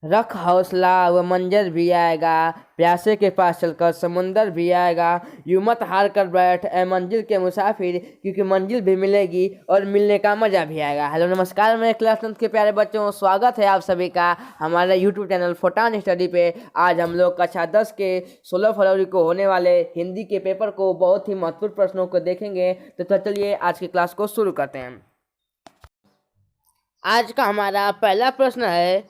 रख हौसला वो मंजर भी आएगा, प्यासे के पास चलकर समुंदर भी आएगा, यूं मत हार कर बैठ ए मंजिल के मुसाफिर, क्योंकि मंजिल भी मिलेगी और मिलने का मजा भी आएगा। हेलो नमस्कार मेरे क्लास 9 के प्यारे बच्चों, स्वागत है आप सभी का हमारे यूट्यूब चैनल फुटान स्टडी पे। आज हम लोग कक्षा 10 के 16 फरवरी को होने वाले हिंदी के पेपर को बहुत ही महत्वपूर्ण प्रश्नों को देखेंगे। तो चलिए आज की क्लास को शुरू करते हैं। आज का हमारा पहला प्रश्न है,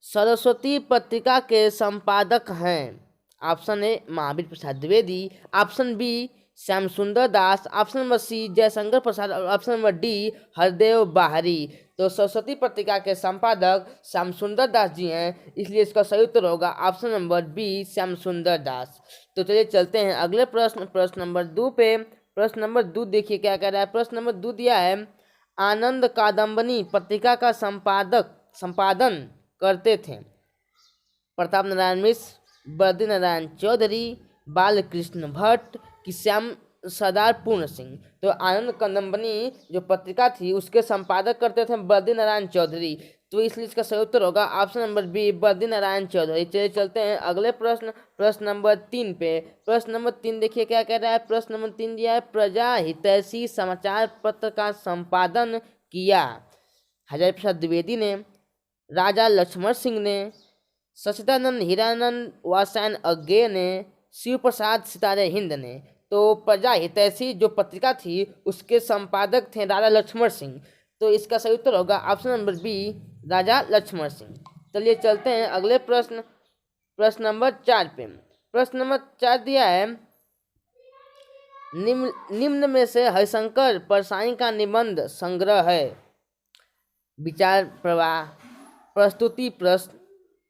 सरस्वती पत्रिका के संपादक हैं। Option A Mahavir Prasad Dwivedi, option B Shyam Sundar Das, option number C Jaishankar Prasad और ऑप्शन नंबर डी हरदेव बाहरी। तो सरस्वती पत्रिका के संपादक श्याम सुंदर दास जी हैं, इसलिए इसका सही उत्तर होगा option number B Shyam Sundar दास। तो चलिए चलते हैं अगले प्रश्न नंबर 2 पे। प्रश्न नंबर 2 देखिए क्या कह रहा है। प्रश्न नंबर 2 दिया है, आनंद कादम्बनी पत्रिका का संपादन करते थे प्रताप नारायण मिश्र, बद्री नारायण चौधरी, बालकृष्ण भट्ट कि श्याम सरदार पूर्ण सिंह। तो आनंद कादम्बनी जो पत्रिका थी उसके संपादक करते थे बद्री नारायण चौधरी, तो इसलिए इसका सही उत्तर होगा option number B Badri Narayan Chaudhary. चलिए चलते हैं अगले प्रश्न नंबर 3 पे। प्रश्न नंबर 3 देखिए क्या कह रहा है। प्रश्न नंबर 3 दिया है, प्रजा हितैषी समाचार पत्र का संपादन किया हजारी प्रसाद द्विवेदी ने, राजा लक्ष्मण सिंह ने, सचिदानंद हीरानंद वात्स्यायन अज्ञेय ने, शिव प्रसाद सितारे हिंद ने। तो प्रजा हितैषी जो पत्रिका थी उसके संपादक थे राजा लक्ष्मण सिंह, तो इसका सही उत्तर होगा ऑप्शन नंबर बी राजा लक्ष्मण सिंह। चलिए चलते हैं अगले प्रश्न नंबर 4 पे। प्रश्न नंबर 4 दिया है, निम्न में से हरिशंकर परसाई का निबंध संग्रह है। विचार प्रवाह, प्रस्तुति प्रश्न,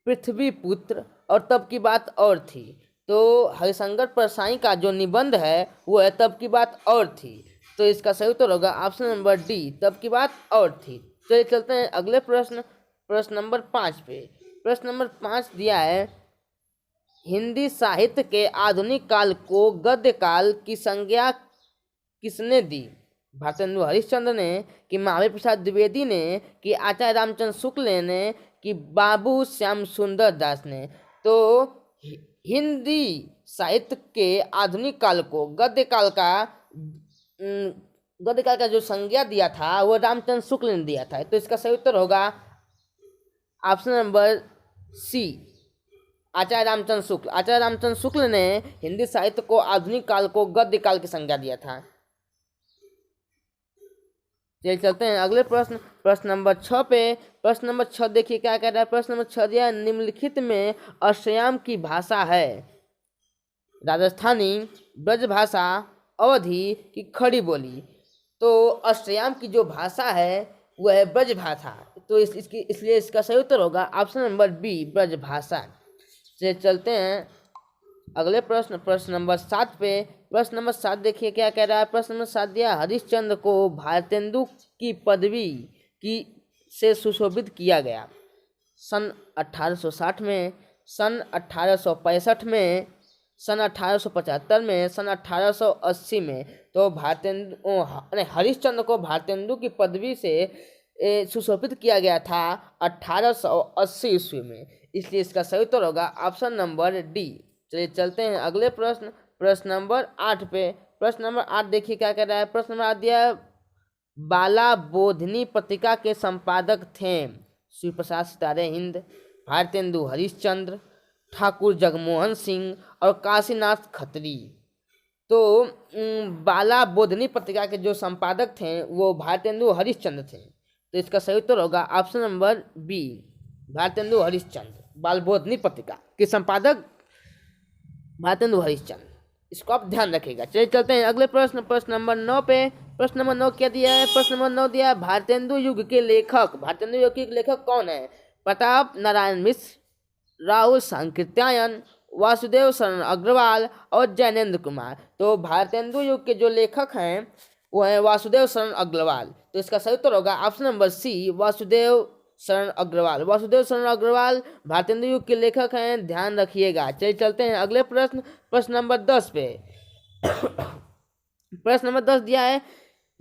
पृथ्वी पुत्र और तब की बात और थी। तो हरिशंकर परसाई का जो निबंध है वो है तब की बात और थी, तो इसका सही उत्तर होगा ऑप्शन नंबर डी तब की बात और थी। चलिए चलते हैं अगले प्रश्न नंबर 5 पे। प्रश्न नंबर 5 दिया है, हिंदी साहित्य के आधुनिक काल को गद्य काल की संज्ञा किसने दी? भारतेंदु हरिश्चंद्र ने, कि महावीर प्रसाद द्विवेदी ने, कि आचार्य रामचंद्र शुक्ल ने, कि बाबू श्याम सुंदर दास ने। तो हिंदी साहित्य के आधुनिक काल को गद्य काल का जो संज्ञा दिया था वो रामचंद्र शुक्ल ने दिया था, तो इसका सही उत्तर होगा ऑप्शन नंबर सी आचार्य रामचंद्र शुक्ल। आचार्य रामचंद्र शुक्ल ने हिंदी साहित्य को आधुनिक काल को गद्य काल की संज्ञा दिया था। चलिए चलते हैं अगले प्रश्न नंबर 6 पे। प्रश्न नंबर 6 देखिए क्या कह रहा है। प्रश्न नंबर 6 दिया, निम्नलिखित में असम की भाषा है राजस्थानी, ब्रजभाषा, अवधी की खड़ी बोली। तो असम की जो भाषा है वह है ब्रजभाषा, तो इसलिए इसका सही उत्तर होगा ऑप्शन नंबर बी ब्रजभाषा। चलिए चलते हैं अगले प्रश्न नंबर 7 पे। प्रश्न नंबर 7 देखिए क्या कह रहा है। प्रश्न नंबर 7 दिया, हरिश्चंद्र को भारतेंदु की पदवी से सुशोभित किया गया सन 1860 में, सन 1865 में, सन 1875 में, सन 1880 में। तो हरिश्चंद्र को भारतेंदु की पदवी से सुशोभित किया गया था 1880 ईस्वी में, इसलिए इसका सही उत्तर होगा ऑप्शन नंबर डी। चलिए चलते हैं अगले प्रश्न नंबर 8 पे। प्रश्न नंबर 8 देखिए क्या कह रहा है। प्रश्न नंबर 8 दिया, बाला बोधिनी पत्रिका के संपादक थे शिव प्रसाद सितारे हिंद, भारतेंदु हरिश्चंद्र, ठाकुर जगमोहन सिंह और काशीनाथ खत्री। तो बाला बोधिनी पत्रिका के जो संपादक थे वो भारतेंदु हरिश्चंद्र थे, तो इसका सही उत्तर होगा option number B Bharatendu Harishchandra. Bal Bodhini पत्रिका के संपादक भारतेंदु हरिश्चंद्र, इसको आप ध्यान रखिएगा। चलिए चलते हैं अगले प्रश्न नंबर 9 पे। प्रश्न नंबर 9 क्या दिया है। प्रश्न नंबर 9 दिया है, भारतेंदु युग के लेखक। भारतेंदु युग के लेखक कौन है? प्रताप नारायण मिश्र, राहुल सांकृत्यायन, वासुदेव शरण अग्रवाल और जैनेन्द्र कुमार। तो भारतेंदु युग के जो लेखक हैं वो है वासुदेव शरण अग्रवाल, तो इसका सही उत्तर होगा ऑप्शन नंबर सी वासुदेव शरण अग्रवाल। वासुदेव शरण अग्रवाल भारतेंदु युग के लेखक हैं, ध्यान रखिएगा। चलिए चलते हैं अगले प्रश्न नंबर 10 पे। प्रश्न नंबर 10 दिया है,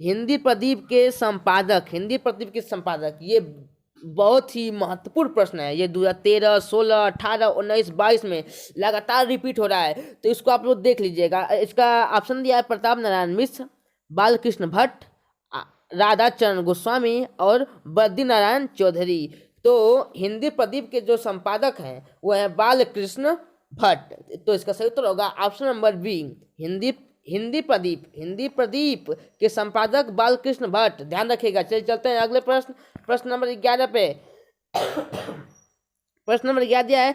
हिंदी प्रदीप के संपादक। हिंदी प्रदीप के संपादक ये बहुत ही महत्वपूर्ण प्रश्न है ये। 2013, 16, 18, 19, 22 में लगातार रिपीट हो रहा है, तो इसको आप लोग देख लीजिएगा। इसका ऑप्शन दिया है प्रताप नारायण मिश्र, बालकृष्ण भट्ट, राधाचरण गोस्वामी और बद्री नारायण चौधरी। तो हिंदी प्रदीप के जो संपादक हैं वो है बालकृष्ण भट्ट। तो इसका सही उत्तर होगा option number B, Hindi Pradeep के संपादक बालकृष्ण भट्ट। ध्यान रखिएगा। चलिए चलते हैं अगले प्रश्न, प्रश्न नंबर 11 पे। प्रश्न नंबर 11 दिया है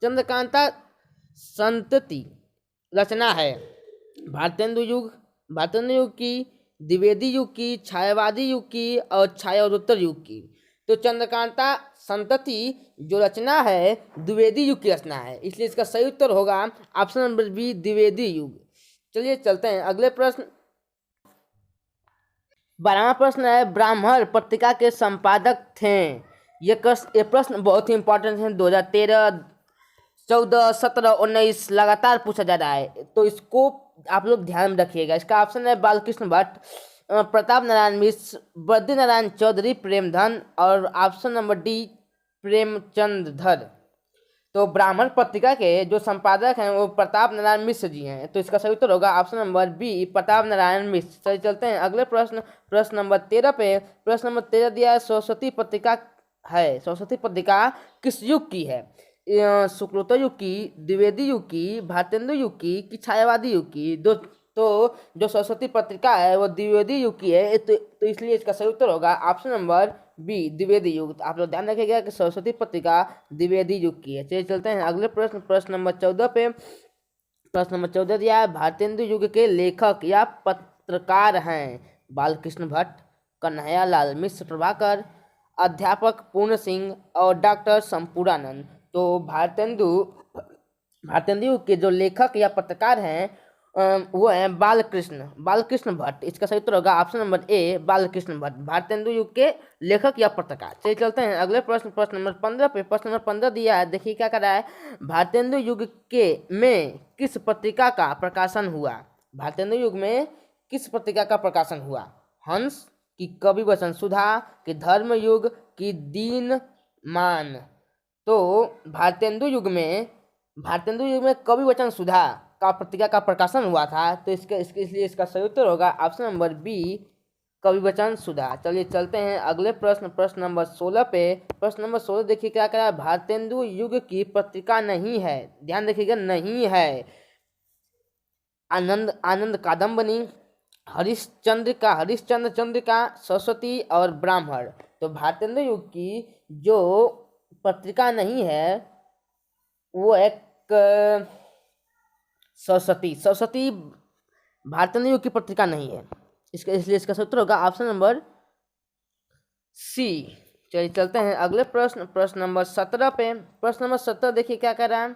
चंद्रकांता संतति रचना है भारतेंदु युग की, द्विवेदी युग की, छायावादी युग की और छायावरोत्तर युग की। तो चंद्रकांता संतति जो रचना है द्विवेदी युग की रचना है, इसलिए इसका सही उत्तर होगा ऑप्शन नंबर बी, द्विवेदी युग। चलिए चलते हैं अगले प्रश्न। 12वां प्रश्न है ब्राह्मण पत्रिका के संपादक थे। ये प्रश्न बहुत ही इंपॉर्टेंट है। 2013, 14, 17, 19 लगातार पूछा जा रहा है, तो इसको आप लोग ध्यान में रखिएगा। इसका ऑप्शन है बालकृष्ण भट्ट, प्रताप नारायण मिश्र, बद्री नारायण चौधरी, प्रेमधन और ऑप्शन नंबर डी प्रेमचंद धर। तो ब्राह्मण पत्रिका के जो संपादक हैं वो प्रताप नारायण मिश्र जी हैं। तो इसका सही उत्तर होगा option number B, Pratap Narayan Mishra. चलिए चलते हैं अगले प्रश्न, प्रश्न नंबर 13 पे। प्रश्न नंबर 13 दिया है सरस्वती पत्रिका है। सरस्वती पत्रिका किस युग की है? शुक्लोत्तर युग की, द्विवेदी युग की, भारतेंदु युग की कि छायावादी युग की? तो जो सरस्वती पत्रिका है वो द्विवेदी युग की है, तो इसलिए इसका सही उत्तर होगा ऑप्शन नंबर बी, द्विवेदी युग। आप लोग ध्यान रखिएगा कि सरस्वती पत्रिका द्विवेदी युग की है। चलिए चलते हैं अगले प्रश्न, प्रश्न नंबर 14 पे। प्रश्न नंबर 14 दिया है भारतेंदु युग के लेखक या पत्रकार हैं बालकृष्ण भट्ट, कन्हैयालाल मिश्र प्रभाकर, अध्यापक पूर्ण सिंह और डॉक्टर संपूर्णानंद। तो भारतेंदु युग के जो लेखक या पत्रकार हैं वो है बालकृष्ण भट्ट। इसका सही उत्तर होगा option number A, Balkrishna Bhatt, Bharatendu युग के लेखक या पत्रकार। चलिए चलते हैं अगले प्रश्न, प्रश्न नंबर 15 पे। प्रश्न नंबर 15 दिया है, देखिए क्या कर रहा है। भारतेंदु युग के में किस पत्रिका का प्रकाशन हुआ? भारतेंदु युग में किस पत्रिका का प्रकाशन हुआ? हंस की कवि वचन सुधा की धर्म युग की दीनमान। तो भारतेंदु युग में कवि वचन सुधा का पत्रिका का प्रकाशन हुआ था, तो इसलिए इसका सही उत्तर होगा ऑप्शन नंबर बी, कवि वचन सुधा। चलिए चलते हैं अगले प्रश्न, प्रश्न नंबर 16 पे। प्रश्न नंबर 16 देखिए क्या करा। भारतेंदु युग की पत्रिका नहीं है, ध्यान रखिएगा, नहीं है आनंद कादम्बनी, हरिश्चंद्र चंद्रिका, सरस्वती और ब्राह्मण। तो भारतेंदु युग की जो पत्रिका नहीं है वो एक सरस्वती भारतेंदु युग की पत्रिका नहीं है, इसलिए इसका सूत्र होगा ऑप्शन नंबर सी। चलिए चलते हैं अगले प्रश्न, प्रश्न नंबर 17 पे। प्रश्न नंबर 17 देखिए क्या कह रहा है।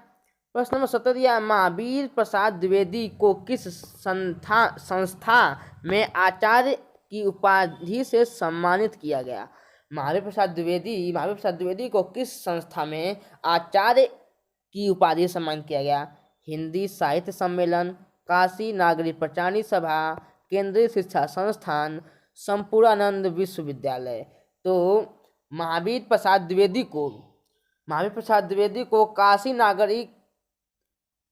प्रश्न नंबर 17 दिया महावीर प्रसाद द्विवेदी को किस संस्था में आचार्य की उपाधि से सम्मानित किया गया? महावीर प्रसाद द्विवेदी को किस संस्था में आचार्य की उपाधि से सम्मानित किया गया? हिंदी साहित्य सम्मेलन, काशी नागरी प्रचारणी सभा, केंद्रीय शिक्षा संस्थान, संपूर्णानंद विश्वविद्यालय। तो महावीर प्रसाद द्विवेदी को काशी नागरिक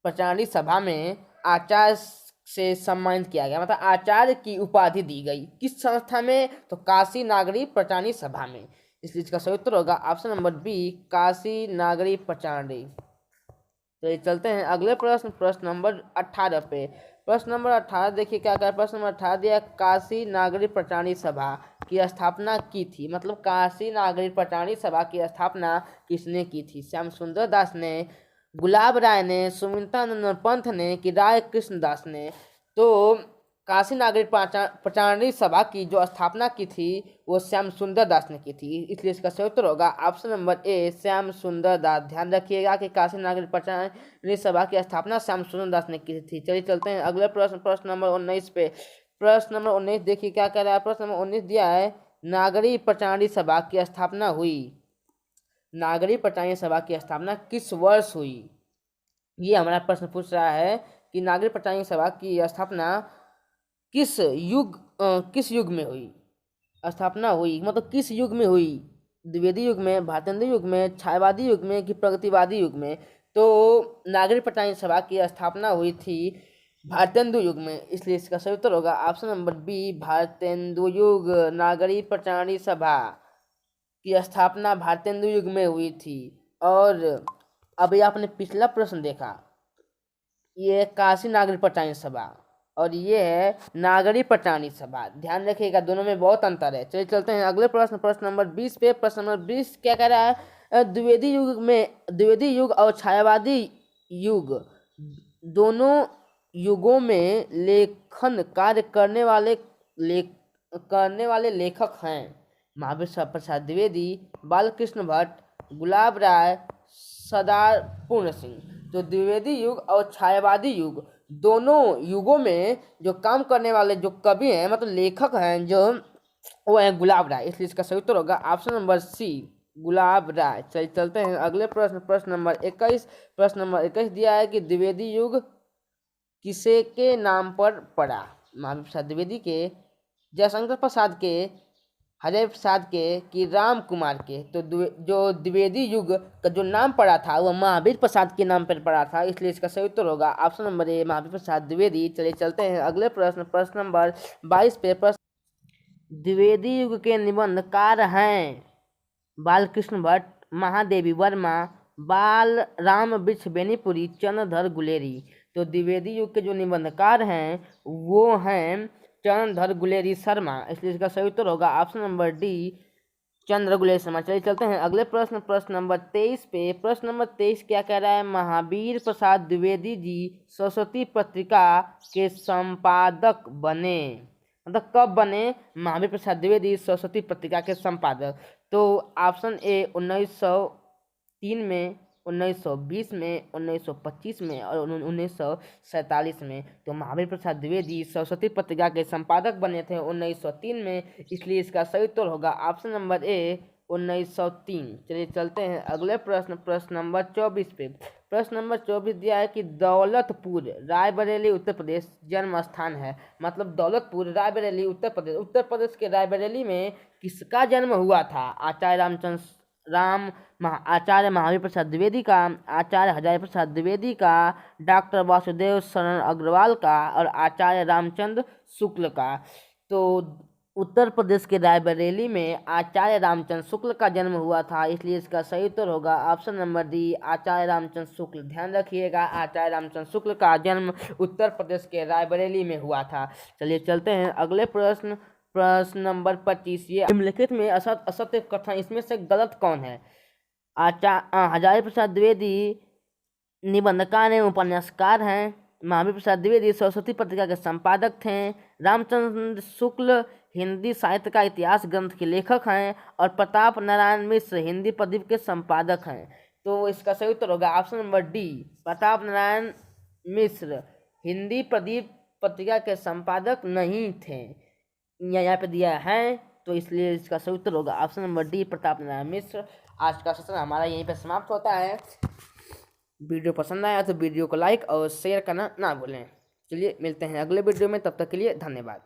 प्रचारणी सभा में आचार्य से सम्मानित किया गया, मतलब आचार्य की उपाधि दी गई। किस संस्था में? तो काशी नागरिक प्रचारणी सभा में। इसलिए इसका सही उत्तर होगा ऑप्शन नंबर बी, काशी नागरिक प्रचारणी। तो चलते हैं अगले प्रश्न, प्रश्न नंबर 18 पे। प्रश्न नंबर 18 देखिए क्या क्या। प्रश्न नंबर 18 दिया काशी नागरिक प्रचारणी सभा की स्थापना की थी, मतलब काशी नागरिक प्रचारणी सभा की स्थापना किसने की थी? श्याम सुंदर दास ने, गुलाब राय ने, सुमित्रानंद पंत ने कि राय कृष्ण दास ने? तो काशी नागरिक प्रचारणी सभा की जो स्थापना की थी वो श्याम सुंदर दास ने की थी, इसलिए इसका सही उत्तर होगा option number A, Shyam Sundar दास। ध्यान रखिएगा कि काशी नागरिक प्रचारणी सभा की स्थापना श्याम सुंदर दास ने की थी। चलिए चलते हैं अगले प्रश्न, प्रश्न नंबर 19 पे। प्रश्न नंबर 19 देखिए क्या कह रहा है। प्रश्न नंबर 19 दिया है नागरिक प्रचारणी सभा की स्थापना हुई, नागरिक प्रचारणी सभा की स्थापना किस वर्ष हुई? ये हमारा प्रश्न पूछ रहा है कि नागरिक प्रचारणी सभा की स्थापना किस युग में हुई? स्थापना हुई, मतलब किस युग में हुई? द्विवेदी युग में, भारतेंदु युग में, छायावादी युग में कि प्रगतिवादी युग में? तो नागरिक पटवारी सभा की स्थापना हुई थी भारतेंदु युग में, इसलिए इसका सही उत्तर होगा ऑप्शन नंबर बी, भारतेंदु युग। नागरिक पटवारी सभा की स्थापना भारतेंदु युग में हुई थी। और अभी आपने पिछला प्रश्न देखा, ये काशी नागरिक पटवारी सभा और ये है नागरिक पटवारी सभा, ध्यान रखिएगा दोनों में बहुत अंतर है। चलिए चलते हैं अगले प्रश्न, प्रश्न नंबर 20 पे। प्रश्न नंबर 20 क्या कह रहा है? द्विवेदी युग में, द्विवेदी युग और छायावादी युग दोनों युगों में लेखन कार्य करने वाले लेखक हैं महावीर प्रसाद द्विवेदी, बालकृष्ण भट्ट, गुलाब राय, सरदार पूर्ण सिंह। तो द्विवेदी युग और छायावादी युग दोनों युगों में जो काम करने वाले जो कवि हैं, मतलब लेखक हैं, जो वो है गुलाब राय, इसलिए इसका सही उत्तर होगा ऑप्शन नंबर सी, गुलाब राय। चलिए चलते हैं अगले प्रश्न, प्रश्न नंबर 21। प्रश्न नंबर 21 दिया है कि द्विवेदी युग किसे के नाम पर पड़ा? महावीर प्रसाद द्विवेदी के, जयशंकर प्रसाद के, हरे प्रसाद के कि राम कुमार के? तो जो द्विवेदी युग का जो नाम पड़ा था वह महावीर प्रसाद के नाम पर पड़ा था, इसलिए इसका सही उत्तर होगा option number A, Mahavir Prasad Dwivedi. चलिए चलते हैं अगले प्रश्न, प्रश्न नंबर 22 पे। प्रश्न, द्विवेदी युग के निबंधकार हैं बालकृष्ण भट्ट, महादेवी वर्मा, बाल राम वृक्ष बेनीपुरी, चंद्रधर गुलेरी। तो द्विवेदी युग के जो निबंधकार हैं वो हैं चंद्रधर गुलेरी शर्मा, इसलिए इसका सही उत्तर होगा ऑप्शन नंबर डी, चंद्र गुलेरी शर्मा। चलिए चलते हैं अगले प्रश्न, प्रश्न नंबर 23 पे। प्रश्न नंबर 23 क्या कह रहा है? महावीर प्रसाद द्विवेदी जी सरस्वती पत्रिका के संपादक बने, मतलब कब बने महावीर प्रसाद द्विवेदी सरस्वती पत्रिका के संपादक? तो ऑप्शन ए 1903 में, 1920 में, 1925 में और 1947 में। तो महावीर प्रसाद द्विवेदी सरस्वती पत्रिका के संपादक बने थे 1903 में, इसलिए इसका सही उत्तर होगा ऑप्शन नंबर ए 1903। चलिए चलते हैं अगले प्रश्न, प्रश्न नंबर 24 पे। प्रश्न नंबर 24 दिया है कि दौलतपुर रायबरेली उत्तर प्रदेश जन्म स्थान है, मतलब दौलतपुर रायबरेली उत्तर प्रदेश, उत्तर प्रदेश के रायबरेली में किसका जन्म हुआ था? आचार्य महावीर प्रसाद द्विवेदी का, आचार्य हजारी प्रसाद द्विवेदी का, डॉक्टर वासुदेव शरण अग्रवाल का और आचार्य रामचंद्र शुक्ल का। तो उत्तर प्रदेश के रायबरेली में आचार्य रामचंद्र शुक्ल का जन्म हुआ था, इसलिए इसका सही उत्तर होगा ऑप्शन नंबर डी, आचार्य रामचंद्र शुक्ल। ध्यान रखिएगा आचार्य रामचंद्र शुक्ल का जन्म उत्तर प्रदेश के रायबरेली में हुआ था। चलिए चलते हैं अगले प्रश्न, प्रश्न नंबर 25। ये निम्नलिखित में असत असत्य कथन इसमें से गलत कौन है? हजारी प्रसाद द्विवेदी निबंधकार एवं उपन्यासकार हैं, महावीर प्रसाद द्विवेदी सरस्वती पत्रिका के संपादक थे, रामचंद्र शुक्ल हिंदी साहित्य का इतिहास ग्रंथ के लेखक हैं और प्रताप नारायण मिश्र हिंदी प्रदीप के संपादक हैं। तो इसका सही उत्तर होगा option number D, Pratap Narayan Mishra Hindi Pradeep पत्रिका के संपादक नहीं थे, यहाँ पे दिया है, तो इसलिए इसका सही उत्तर होगा option number D, Pratap Narayan Mishra. आज का सेशन हमारा यहीं पे समाप्त होता है। वीडियो पसंद आया तो वीडियो को लाइक और शेयर करना ना भूलें। चलिए मिलते हैं अगले वीडियो में, तब तक के लिए धन्यवाद।